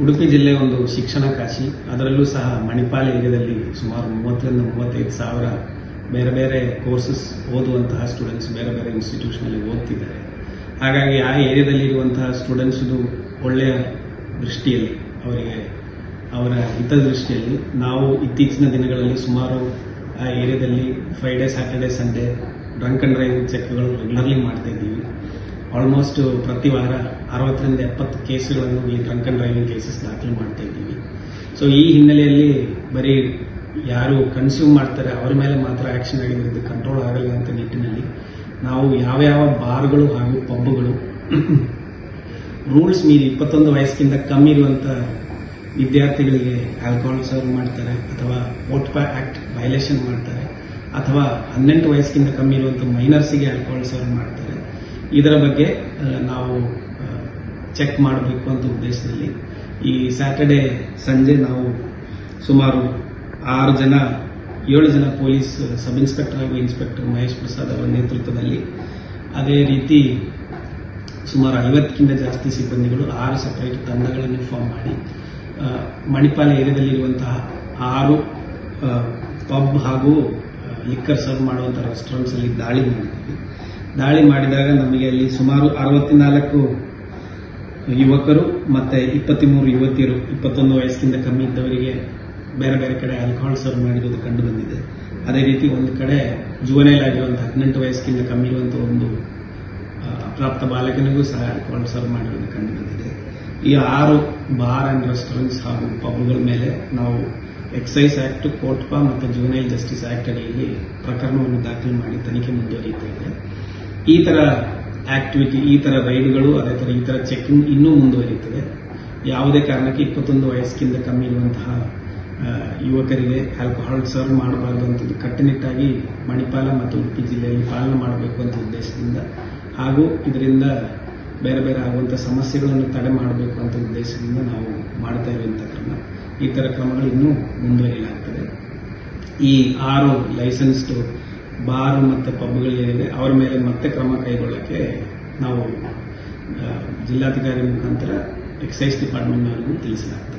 ಉಡುಪಿ ಜಿಲ್ಲೆ ಒಂದು ಶಿಕ್ಷಣ ಕಾಶಿ. ಅದರಲ್ಲೂ ಸಹ ಮಣಿಪಾಲ ಏರಿಯಾದಲ್ಲಿ ಸುಮಾರು 30ರಿಂದ 35 ಸಾವಿರ ಬೇರೆ ಬೇರೆ ಕೋರ್ಸಸ್ ಓದುವಂತಹ ಸ್ಟೂಡೆಂಟ್ಸ್ ಬೇರೆ ಬೇರೆ ಇನ್ಸ್ಟಿಟ್ಯೂಷನಲ್ಲಿ ಓದ್ತಿದ್ದಾರೆ. ಹಾಗಾಗಿ ಆ ಏರಿಯಾದಲ್ಲಿ ಇರುವಂತಹ ಸ್ಟೂಡೆಂಟ್ಸ್ದು ಒಳ್ಳೆಯ ದೃಷ್ಟಿಯಲ್ಲಿ ಅವರ ಹಿತದೃಷ್ಟಿಯಲ್ಲಿ ನಾವು ಇತ್ತೀಚಿನ ದಿನಗಳಲ್ಲಿ ಸುಮಾರು ಆ ಏರಿಯಾದಲ್ಲಿ Friday, Saturday, Sunday drunk and drive ಚೆಕ್ಗಳು ರೆಗ್ಯುಲರ್ಲಿ ಮಾಡ್ತಾ ಇದ್ದೀವಿ. ಆಲ್ಮೋಸ್ಟ್ ಪ್ರತಿ ವಾರ 60ರಿಂದ 70 ಕೇಸ್ಗಳನ್ನು ಈ ಡ್ರಂಕ್ ಅಂಡ್ ಡ್ರೈವಿಂಗ್ ಕೇಸಸ್ ದಾಖಲು ಮಾಡ್ತಾ ಇದ್ದೀವಿ. ಸೊ ಈ ಹಿನ್ನೆಲೆಯಲ್ಲಿ ಬರೀ ಯಾರು ಕನ್ಸ್ಯೂಮ್ ಮಾಡ್ತಾರೆ ಅವರ ಮೇಲೆ ಮಾತ್ರ ಆಕ್ಷನ್ ಆಗಿದ್ದು ಕಂಟ್ರೋಲ್ ಆಗಲ್ಲ ಅಂತ ನಿಟ್ಟಿನಲ್ಲಿ ನಾವು ಯಾವ ಬಾರ್ಗಳು ಹಾಗೂ ಪಬ್ಗಳು ರೂಲ್ಸ್ ಮೀರಿ 21 ವಯಸ್ಸಿಗಿಂತ ಕಮ್ಮಿ ಇರುವಂತ ವಿದ್ಯಾರ್ಥಿಗಳಿಗೆ ಆಲ್ಕೋಹಾಲ್ ಸರ್ವ್ ಮಾಡ್ತಾರೆ ಅಥವಾ ಪೋಟ್ಪಾ ಆಕ್ಟ್ ವೈಲೇಷನ್ ಮಾಡ್ತಾರೆ ಅಥವಾ 18 ವಯಸ್ಸಿಗಿಂತ ಕಮ್ಮಿ ಇರುವಂತ ಮೈನರ್ಸ್ಗೆ ಆಲ್ಕೋಹಾಲ್ ಸರ್ವ್ ಮಾಡ್ತಾರೆ. ಇದರ ಬಗ್ಗೆ ನಾವು ಚೆಕ್ ಮಾಡಬೇಕು ಅಂತ ಉದ್ದೇಶದಲ್ಲಿ ಈ ಸ್ಯಾಟರ್ಡೇ ಸಂಜೆ ನಾವು ಸುಮಾರು 7 ಜನ ಪೊಲೀಸ್ ಸಬ್ ಇನ್ಸ್ಪೆಕ್ಟರ್ ಹಾಗೂ ಇನ್ಸ್ಪೆಕ್ಟರ್ ಮಹೇಶ್ ಪ್ರಸಾದ್ ಅವರ ನೇತೃತ್ವದಲ್ಲಿ, ಅದೇ ರೀತಿ ಸುಮಾರು 50ಕ್ಕಿಂತ ಜಾಸ್ತಿ ಸಿಬ್ಬಂದಿಗಳು 6 ಸಪರೇಟ್ ತಂಡಗಳನ್ನು ಫಾರ್ಮ್ ಮಾಡಿ ಮಣಿಪಾಲ ಏರಿಯಾದಲ್ಲಿರುವಂತಹ 6 ಪಬ್ ಹಾಗೂ ಲಿಕ್ಕರ್ ಸರ್ವ್ ಮಾಡುವಂತಹ ರೆಸ್ಟೋರೆಂಟ್ಸ್ ಅಲ್ಲಿ ದಾಳಿ ಮಾಡಿದ್ದೀವಿ. ದಾಳಿ ಮಾಡಿದಾಗ ನಮಗೆ ಅಲ್ಲಿ ಸುಮಾರು 64 ಯುವಕರು ಮತ್ತೆ 23 ಯುವತಿಯರು 21 ವಯಸ್ಸಿಗಿಂತ ಕಮ್ಮಿ ಇದ್ದವರಿಗೆ ಬೇರೆ ಬೇರೆ ಕಡೆ ಆಲ್ಕೋಹಾಲ್ ಸರ್ವ್ ಮಾಡಿರುವುದು ಕಂಡು ಬಂದಿದೆ. ಅದೇ ರೀತಿ ಒಂದು ಕಡೆ ಜುವೆನೈಲ್ ಆಗಿರುವಂತಹ 18 ವಯಸ್ಸಿಗಿಂತ ಕಮ್ಮಿ ಇರುವಂತಹ ಒಂದು ಅಪ್ರಾಪ್ತ ಬಾಲಕನಿಗೂ ಸಹ ಆಲ್ಕೋಹಾಲ್ ಸರ್ವ್ ಮಾಡಿರುವುದು ಕಂಡು ಬಂದಿದೆ. ಈ 6 ಬಾರ್ ಅಂಡ್ ರೆಸ್ಟೋರೆಂಟ್ಸ್ ಹಾಗೂ ಪಬ್ಗಳ ಮೇಲೆ ನಾವು ಎಕ್ಸೈಸ್ ಆಕ್ಟ್, ಕೋಟ್ಪಾ ಮತ್ತು ಜುವೆನೈಲ್ ಜಸ್ಟಿಸ್ ಆಕ್ಟ್ ಅಡಿಯಲ್ಲಿ ಪ್ರಕರಣವನ್ನು ದಾಖಲು ಮಾಡಿ ತನಿಖೆ ಮುಂದುವರಿಯುತ್ತಾ ಇದೆ. ಈ ತರ ಆಕ್ಟಿವಿಟಿ, ಈ ತರ ರೈಡ್ಗಳು, ಅದೇ ತರ ಈ ತರ ಚೆಕಿಂಗ್ ಇನ್ನೂ ಮುಂದುವರಿಯುತ್ತದೆ. ಯಾವುದೇ ಕಾರಣಕ್ಕೆ 21 ವಯಸ್ಸಿಗಿಂತ ಕಮ್ಮಿ ಇರುವಂತಹ ಯುವಕರಿಗೆ ಆಲ್ಕೋಹಾಲ್ ಸರ್ವ್ ಮಾಡಬಾರದು ಅಂತ ಕಟ್ಟುನಿಟ್ಟಾಗಿ ಮಣಿಪಾಲ ಮತ್ತು ಉಡುಪಿ ಜಿಲ್ಲೆಯಲ್ಲಿ ಪಾಲನೆ ಮಾಡಬೇಕು ಅಂತ ಉದ್ದೇಶದಿಂದ ಹಾಗೂ ಇದರಿಂದ ಬೇರೆ ಬೇರೆ ಆಗುವಂತಹ ಸಮಸ್ಯೆಗಳನ್ನು ತಡೆ ಮಾಡಬೇಕು ಅಂತ ಉದ್ದೇಶದಿಂದ ನಾವು ಮಾಡ್ತಾ ಇರುವಂತಹ ಕ್ರಮ. ಈ ತರ ಕ್ರಮಗಳು ಇನ್ನೂ ಮುಂದುವರಿಯಲಾಗ್ತದೆ. ಈ 6 ಲೈಸೆನ್ಸ್ಡ್ ಬಾರ್ ಮತ್ತು ಪಬ್ಗಳಿವೆ ಅವರ ಮೇಲೆ ಮತ್ತೆ ಕ್ರಮ ಕೈಗೊಳ್ಳಕ್ಕೆ ನಾವು ಜಿಲ್ಲಾಧಿಕಾರಿ ಮುಖಾಂತರ ಎಕ್ಸೈಸ್ ಡಿಪಾರ್ಟ್ಮೆಂಟ್ನವರಿಗೂ ತಿಳಿಸಲಾಗ್ತದೆ.